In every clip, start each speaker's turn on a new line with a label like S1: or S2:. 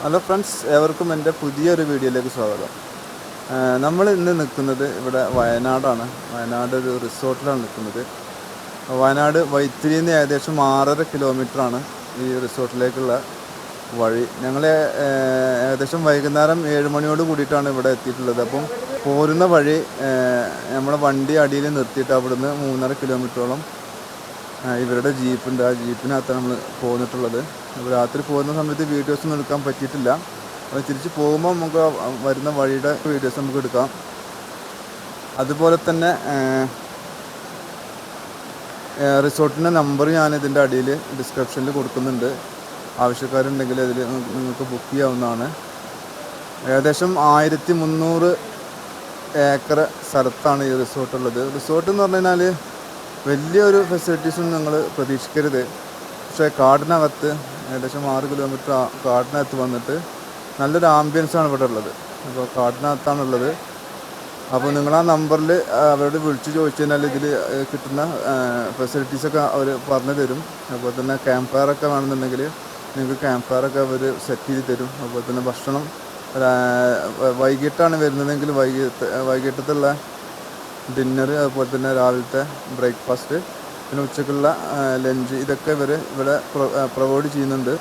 S1: Hello friends, ഏവർക്കും എൻ്റെ പുതിയൊരു വീഡിയോയിലേക്ക് സ്വാഗതം. നമ്മൾ ഇന്ന് നിൽക്കുന്നത് ഇവിടെ വയനാടാണ്. വയനാട് ഒരു റിസോർട്ടിലാണ് നിൽക്കുന്നത്. വയനാട് വൈത്തിരിയിൽ നിന്ന് ഏകദേശം 6.5 കിലോമീറ്ററാണ് ഈ റിസോർട്ടിലേക്കുള്ള വഴി. ഞങ്ങൾ ഏകദേശം വൈകുന്നേരം 7 മണിയോട് കൂടിയിട്ടാണ് ഇവിടെ എത്തിയിട്ടുള്ളത്. അപ്പം പോരുന്ന വഴി നമ്മുടെ വണ്ടി അടിയിൽ നിർത്തിയിട്ട് അവിടുന്ന് 3.5 കിലോമീറ്ററോളം ഇവരുടെ ജീപ്പുണ്ട്. ആ ജീപ്പിനകത്താണ് നമ്മൾ പോന്നിട്ടുള്ളത്. അപ്പോൾ രാത്രി പോകുന്ന സമയത്ത് വീഡിയോസൊന്നും എടുക്കാൻ പറ്റിയിട്ടില്ല. അപ്പോൾ തിരിച്ച് പോകുമ്പോൾ നമുക്ക് വരുന്ന വഴിയുടെ വീഡിയോസ് നമുക്ക് എടുക്കാം. അതുപോലെ തന്നെ റിസോർട്ടിൻ്റെ നമ്പർ ഞാൻ ഇതിൻ്റെ അടിയിൽ ഡിസ്ക്രിപ്ഷനിൽ കൊടുക്കുന്നുണ്ട്. ആവശ്യക്കാരുണ്ടെങ്കിൽ അതിൽ നിങ്ങൾക്ക് ബുക്ക് ചെയ്യാവുന്നതാണ്. ഏകദേശം 1300 ഏക്കർ സ്ഥലത്താണ് ഈ റിസോർട്ടുള്ളത്. റിസോർട്ട് എന്ന് പറഞ്ഞു കഴിഞ്ഞാൽ വലിയൊരു ഫെസിലിറ്റീസൊന്നും നിങ്ങൾ പ്രതീക്ഷിക്കരുത്. പക്ഷേ കാടിനകത്ത് ഏകദേശം 6 കിലോമീറ്റർ കാടിനകത്ത് വന്നിട്ട് നല്ലൊരു ആംബിയൻസാണ് ഇവിടെ ഉള്ളത്. അപ്പോൾ കാടിനകത്താണുള്ളത്. അപ്പോൾ നിങ്ങൾ ആ നമ്പറിൽ അവരോട് വിളിച്ച് ചോദിച്ചു കഴിഞ്ഞാൽ ഇതിൽ കിട്ടുന്ന ഫെസിലിറ്റീസൊക്കെ അവർ പറഞ്ഞു തരും. അതുപോലെ തന്നെ ക്യാമ്പ് ഫയറൊക്കെ വേണമെന്നുണ്ടെങ്കിൽ നിങ്ങൾക്ക് ക്യാമ്പ് ഫയറൊക്കെ അവർ സെറ്റ് ചെയ്ത് തരും. അതുപോലെ തന്നെ ഭക്ഷണം വൈകിട്ടാണ് വരുന്നതെങ്കിൽ വൈകിട്ടത്തുള്ള ഡിന്നർ, അതുപോലെ തന്നെ രാവിലത്തെ ബ്രേക്ക്ഫാസ്റ്റ്, പിന്നെ ഉച്ചക്കുള്ള ലഞ്ച്, ഇതൊക്കെ ഇവിടെ പ്രൊവൈഡ് ചെയ്യുന്നുണ്ട്.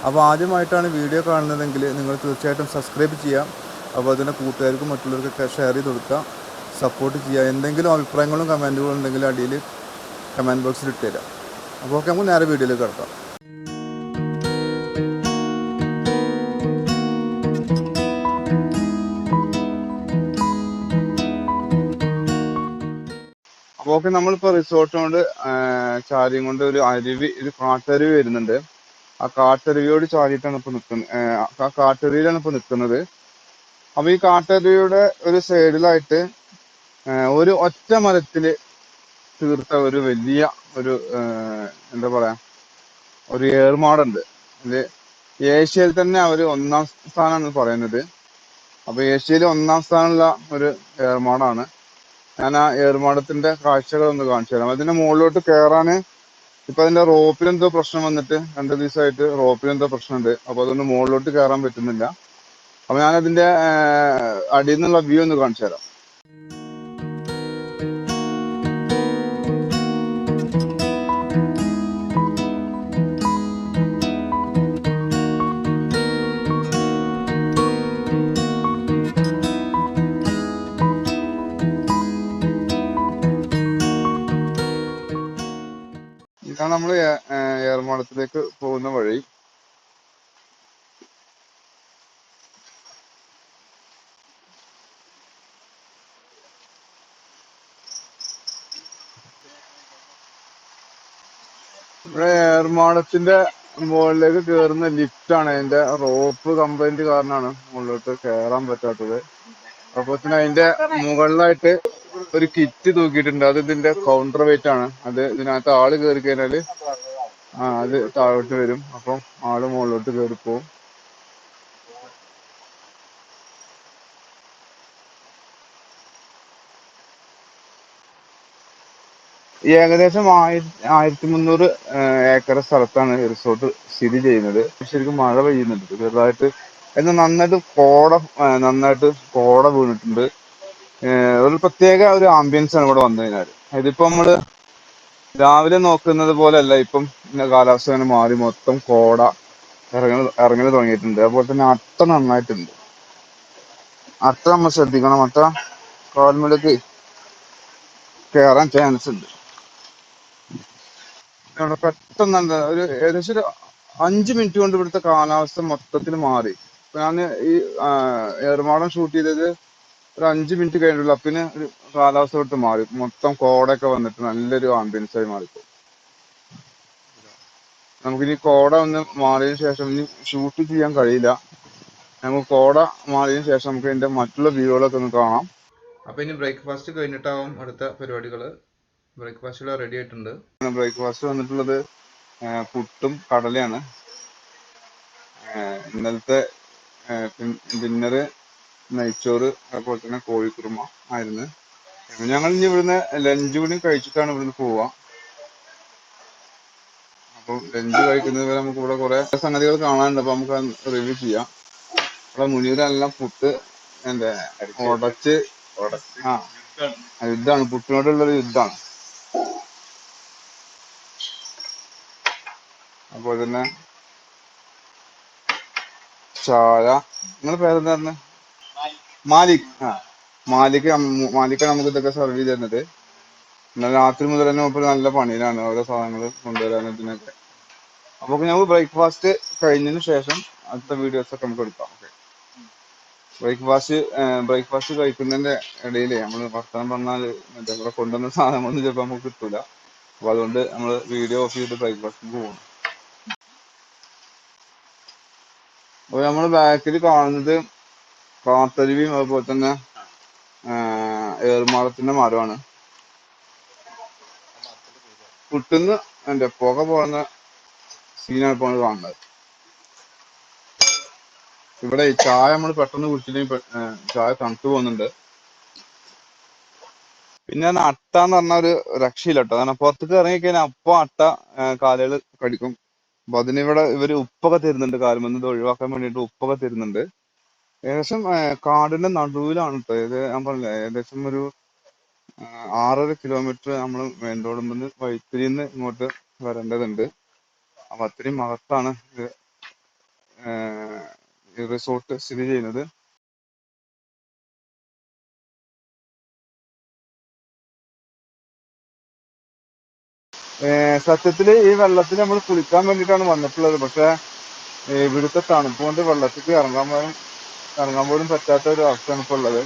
S1: അപ്പോൾ ആദ്യമായിട്ടാണ് വീഡിയോ കാണുന്നതെങ്കിൽ നിങ്ങൾ തീർച്ചയായിട്ടും സബ്സ്ക്രൈബ് ചെയ്യാം. അപ്പോൾ അതിൻ്റെ കൂട്ടുകാർക്കും മറ്റുള്ളവർക്കൊക്കെ ഷെയർ ചെയ്ത് കൊടുക്കുക, സപ്പോർട്ട് ചെയ്യുക. എന്തെങ്കിലും അഭിപ്രായങ്ങളും കമൻറ്റുകളും ഉണ്ടെങ്കിൽ അടിയിൽ കമൻറ്റ് ബോക്സിൽ ഇട്ട് തരാം. അപ്പോൾ ഓക്കെ, നമുക്ക് നേരെ വീഡിയോയിലേക്ക് കിടക്കാം. അപ്പോൾ ഓക്കെ, നമ്മളിപ്പോൾ റിസോർട്ട് കൊണ്ട് ചാരിയും കൊണ്ട് ഒരു കാട്ടരുവി വരുന്നുണ്ട്. ആ കാട്ടരുവിയോട് ചാരിയിട്ടാണ് ഇപ്പോൾ നിൽക്കുന്നത്. ആ കാട്ടരുവിയിലാണ് ഇപ്പോൾ നിൽക്കുന്നത്. അപ്പോൾ ഈ കാട്ടരുവിയുടെ ഒരു സൈഡിലായിട്ട് ഒരു ഒറ്റ മരത്തിൽ തീർത്ത ഒരു വലിയ ഒരു എന്താ പറയാ, ഒരു ഏർമാടുണ്ട്. ഇത് ഏഷ്യയിൽ തന്നെ അവർ 1-ാം സ്ഥാനമാണ് പറയുന്നത്. അപ്പോൾ ഏഷ്യയിൽ 1-ാം സ്ഥാനമുള്ള ഒരു ഏർമാടാണ്. ഞാൻ ആ ഏർമാടത്തിന്റെ കാഴ്ചകളൊന്ന് കാണിച്ചു തരാം. അതിന്റെ മുകളിലോട്ട് കയറാൻ ഇപ്പൊ അതിന്റെ റോപ്പിനെന്തോ പ്രശ്നം വന്നിട്ട് 2 ദിവസമായിട്ട് റോപ്പിനെന്തോ പ്രശ്നമുണ്ട്. അപ്പൊ അതൊന്ന് മുകളിലോട്ട് കയറാൻ പറ്റുന്നില്ല. അപ്പൊ ഞാൻ അതിന്റെ അടിയിൽ നിന്നുള്ള വ്യൂ ഒന്ന് കാണിച്ചു തരാം. ഇതാണ് നമ്മൾ ഏർമാടത്തിലേക്ക് പോകുന്ന വഴി. ഇവിടെ ഏർമാടത്തിന്റെ മുകളിലേക്ക് കയറുന്ന ലിഫ്റ്റാണ്. അതിന്റെ റോപ്പ് കംപ്ലൈന്റ് കാരണമാണ് മുകളിലോട്ട് കയറാൻ പറ്റാത്തത്. അപ്പൊ തന്നെ അതിന്റെ മുകളിലായിട്ട് ഒരു കിറ്റ് തൂക്കിയിട്ടുണ്ട്. അത് ഇതിന്റെ കൗണ്ടർ വെയിറ്റ് ആണ്. അത് ഇതിനകത്ത് ആള് കയറി കഴിഞ്ഞാല് അത് താഴോട്ട് വരും. അപ്പം ആള് മുകളിലോട്ട് കയറി പോവും. ഏകദേശം 1300 ഏക്കർ സ്ഥലത്താണ് റിസോർട്ട് സ്ഥിതി ചെയ്യുന്നത്. ശരിക്കും മഴ പെയ്യുന്നുണ്ട് ചെറുതായിട്ട്. എന്നാൽ നന്നായിട്ട് കോട വീണിട്ടുണ്ട്. ഒരു പ്രത്യേക ഒരു ആംബിയൻസ് ആണ് ഇവിടെ വന്നു കഴിഞ്ഞാൽ. ഇതിപ്പോ നമ്മള് രാവിലെ നോക്കുന്നത് പോലെയല്ല. ഇപ്പം കാലാവസ്ഥ അങ്ങനെ മാറി മൊത്തം കോട ഇറങ്ങൽ തുടങ്ങിയിട്ടുണ്ട്. അതുപോലെ തന്നെ അട്ട നന്നായിട്ടുണ്ട്. അട്ട നമ്മൾ ശ്രദ്ധിക്കണം. അട്ട കാൽമേലേക്ക് കയറാൻ ചാൻസ് ഉണ്ട്. പെട്ടെന്ന് ഒരു ഏകദേശം ഒരു 5 മിനിറ്റ് കൊണ്ട് ഇവിടുത്തെ കാലാവസ്ഥ മൊത്തത്തിൽ മാറി. ഞാൻ ഈ ഏർമാടം ഷൂട്ട് ചെയ്തത് ഒരു 5 മിനിറ്റ് കഴിഞ്ഞിട്ടുള്ളൂ. അപ്പിന് ഒരു കാലാവസ്ഥ ഇവിടുത്തെ മാറി. മൊത്തം കോടയൊക്കെ വന്നിട്ട് നല്ലൊരു ആംബിയൻസ് ആയി മാറിപ്പോ. നമുക്കിനി കോട ഒന്ന് മാറിയതിനു ശേഷം ഇനി ഷൂട്ട് ചെയ്യാൻ കഴിയില്ല. നമുക്ക് കോട മാറിയതിനു ശേഷം നമുക്ക് ഇതിന്റെ മറ്റുള്ള വ്യൂകളൊക്കെ ഒന്ന് കാണാം. അപ്പൊ ഇനി ബ്രേക്ക്ഫാസ്റ്റ് കഴിഞ്ഞിട്ടാവും അടുത്ത പരിപാടികള്. ബ്രേക്ക്ഫാസ്റ്റ് റെഡി ആയിട്ടുണ്ട്. ബ്രേക്ക്ഫാസ്റ്റ് വന്നിട്ടുള്ളത് പുട്ടും കടലയാണ്. ഇന്നലത്തെ ഡിന്നറ് നെയ്ച്ചോറ്, അതുപോലെ തന്നെ കോഴിക്കുറുമ ആയിരുന്നു. ഞങ്ങൾ ഇനി ഇവിടുന്ന് ലഞ്ച് കൂടി കഴിച്ചിട്ടാണ് ഇവിടുന്ന് പോവുക. അപ്പം ലഞ്ച് കഴിക്കുന്നത് വരെ നമുക്ക് ഇവിടെ കുറെ സംഗതികൾ കാണാനുണ്ട്. അപ്പൊ നമുക്ക് റിവ്യൂ ചെയ്യാം. ഇവിടെ മുനീറെല്ലാം പുട്ട് എന്താ ഉടച്ച് യുദ്ധാണ്, പുട്ടിനോടുള്ളൊരു യുദ്ധാണ്. അതുപോലെ തന്നെ ചായ. നിങ്ങളുടെ പേരെന്താ പറഞ്ഞത്? മാലിക്. മാലിക്കാണ് നമുക്ക് ഇതൊക്കെ സെർവ് ചെയ്ത് തരുന്നത്. എന്നാൽ രാത്രി മുതൽ തന്നെ ഇപ്പോൾ നല്ല പണിയിലാണ് ഓരോ സാധനങ്ങൾ കൊണ്ടുവരാനും ഇതിനൊക്കെ. അപ്പൊ ഞങ്ങൾ ബ്രേക്ക്ഫാസ്റ്റ് കഴിഞ്ഞതിന് ശേഷം അടുത്ത വീഡിയോസ് ഒക്കെ നമുക്ക് എടുക്കാം. ഓക്കെ, ബ്രേക്ക്ഫാസ്റ്റ് കഴിക്കുന്നതിന്റെ ഇടയിൽ നമ്മൾ വർത്തമാനം പറഞ്ഞാൽ മറ്റേ ഇവിടെ കൊണ്ടുവന്ന സാധനങ്ങളൊന്നും ചിലപ്പോൾ നമുക്ക് കിട്ടൂല. അപ്പൊ അതുകൊണ്ട് നമ്മൾ വീഡിയോ ഓഫ് ചെയ്തിട്ട് ബ്രേക്ക്ഫാസ്റ്റിന് പോകും. അപ്പൊ നമ്മൾ ബാക്കിൽ കാണുന്നത് കാട്ടരുവിയും അതുപോലെ തന്നെ ഏറുമാടത്തിന്റെ മരമാണ്. പുട്ടുന്ന് പുക പോകുന്ന സീനാണ് ഇപ്പോൾ കാണുന്നത്. ഇവിടെ ചായ നമ്മൾ പെട്ടെന്ന് കുടിച്ചില്ലെങ്കിൽ ചായ തണുത്തു പോകുന്നുണ്ട്. പിന്നെ അട്ട എന്ന് പറഞ്ഞ ഒരു രക്ഷയില്ല കേട്ടോ. കാരണം പുറത്തേക്ക് ഇറങ്ങിക്കഴിഞ്ഞാൽ അപ്പൊ അട്ട കാലുകൾ കടിക്കും. അപ്പൊ അതിനിവിടെ ഇവര് ഉപ്പൊക്കെ തരുന്നുണ്ട്. കാലുമെന്ന് ഇത് ഒഴിവാക്കാൻ വേണ്ടിയിട്ട് ഉപ്പൊക്കെ തരുന്നുണ്ട്. ഏകദേശം കാടിന്റെ നടുവിലാണ് കേട്ടോ ഇത്. ഞാൻ പറഞ്ഞില്ലേ, ഏകദേശം ഒരു 6.5 കിലോമീറ്റർ നമ്മൾ മെയിൻ റോഡിൽ നിന്ന് വൈത്തിരിന്ന് ഇങ്ങോട്ട് വരേണ്ടതുണ്ട്. അപ്പൊ അത്രയും അകത്താണ് ഈ റിസോർട്ട് സ്ഥിതി ചെയ്യുന്നത്. സത്യത്തില് ഈ വെള്ളത്തിൽ നമ്മൾ കുളിക്കാൻ വേണ്ടിയിട്ടാണ് വന്നിട്ടുള്ളത്. പക്ഷെ ഇവിടുത്തെ തണുപ്പ് കൊണ്ട് വെള്ളത്തിൽ ഇറങ്ങാൻ പോലും പറ്റാത്ത ഒരു അവസ്ഥയാണ് ഇപ്പോൾ ഉള്ളത്.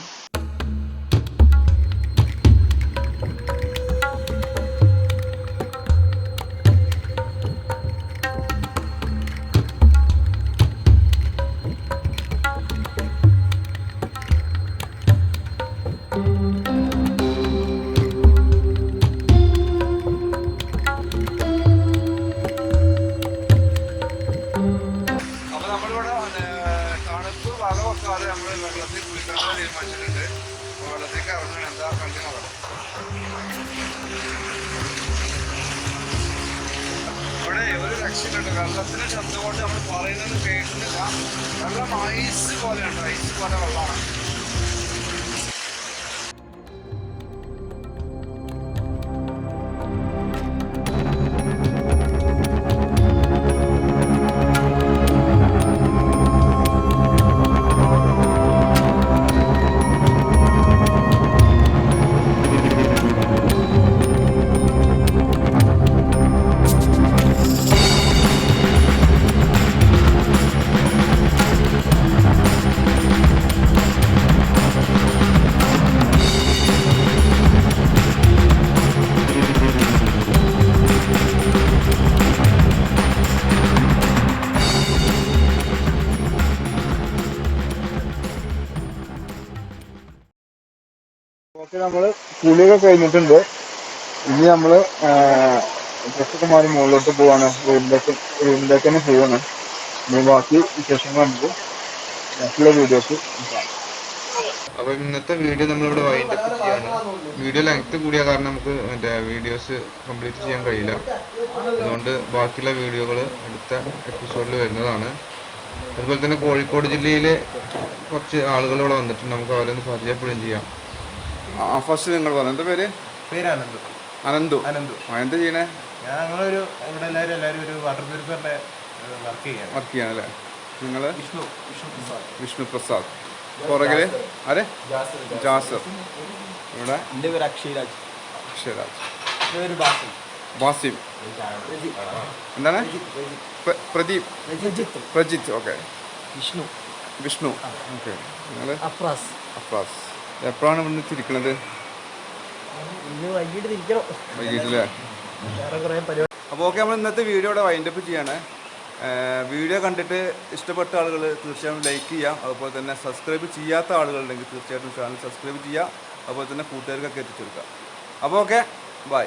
S1: വെള്ളത്തിൽ കുളിക്കാൻ തീരുമാനിച്ചിട്ടുണ്ട്. വെള്ളത്തേക്ക് ഇറങ്ങണം. എന്താ കണ്ടി നോക്കണം. ഇവിടെ ഒരു രക്ഷയിലുണ്ട്. വെള്ളത്തിന്റെ ശബ്ദം കൊണ്ട് നമ്മൾ പറയുന്നത് കേൾക്കുന്നില്ല. വെള്ളം ഐസ് പോലെയുണ്ട്, ഐസ് പോലെ വെള്ളമാണ്. ഓക്കെ, നമ്മള് കുളിയൊക്കെ കഴിഞ്ഞിട്ടുണ്ട്. ഇനി നമ്മള് ഡ്രസ്സൊക്കെ മാറി മുകളിലോട്ട് പോവാണ്. റൂമിലേക്ക് തന്നെ പോവാണ്. ഇനി ബാക്കി വിശേഷങ്ങൾ നമുക്ക് ബാക്കിയുള്ള വീഡിയോസ്. അപ്പൊ ഇന്നത്തെ വീഡിയോ നമ്മളിവിടെ വൈൻഡപ്പ് ചെയ്യാണ്. വീഡിയോ ലെങ്ത് കൂടിയ കാരണം നമുക്ക് വീഡിയോസ് കംപ്ലീറ്റ് ചെയ്യാൻ കഴിയില്ല. അതുകൊണ്ട് ബാക്കിയുള്ള വീഡിയോകൾ അടുത്ത എപ്പിസോഡിൽ വരുന്നതാണ്. അതുപോലെ തന്നെ കോഴിക്കോട് ജില്ലയിലെ കുറച്ച് ആളുകൾ ഇവിടെ വന്നിട്ടുണ്ട്. നമുക്ക് അവരൊന്ന് പരിചയപ്പെടുകയും ചെയ്യാം. ഫസ്റ്റ് നിങ്ങൾ പറഞ്ഞു, എന്താ പേര്?
S2: അനന്തു.
S1: അനന്തു. എന്താ ചെയ്യണേ?
S2: ഞങ്ങളൊരു ഇവിടെ എല്ലാവരും ഒരു വാട്ടർ പ്യൂരിഫയറിന്റെ വർക്ക്
S1: ചെയ്യാനല്ലേ? നിങ്ങള്? വിഷ്ണു പ്രസാദ്. പുറകില് അതെ ജാസർ. ഇവിടെ
S2: അക്ഷയരാജ്.
S1: ബാസിം. എന്താണ്? പ്രദീപ്. പ്രജിത്ത്. ഓക്കെ. വിഷ്ണു. ഓക്കെ. നിങ്ങള്? അഫ്രാസ്. എപ്പോഴാണ് ഇവിടുന്ന് തിരിക്കണത്? വൈകിട്ടല്ലേ? അപ്പോൾ ഓക്കെ, നമ്മൾ ഇന്നത്തെ വീഡിയോ ഇവിടെ വൈൻഡപ്പ് ചെയ്യാണ്. വീഡിയോ കണ്ടിട്ട് ഇഷ്ടപ്പെട്ട ആളുകൾ തീർച്ചയായും ലൈക്ക് ചെയ്യാം. അതുപോലെ തന്നെ സബ്സ്ക്രൈബ് ചെയ്യാത്ത ആളുകളുണ്ടെങ്കിൽ തീർച്ചയായിട്ടും ചാനൽ സബ്സ്ക്രൈബ് ചെയ്യുക. അതുപോലെ തന്നെ കൂട്ടുകാർക്കൊക്കെ എത്തിച്ചെടുക്കുക. അപ്പോൾ ഓക്കെ, ബൈ.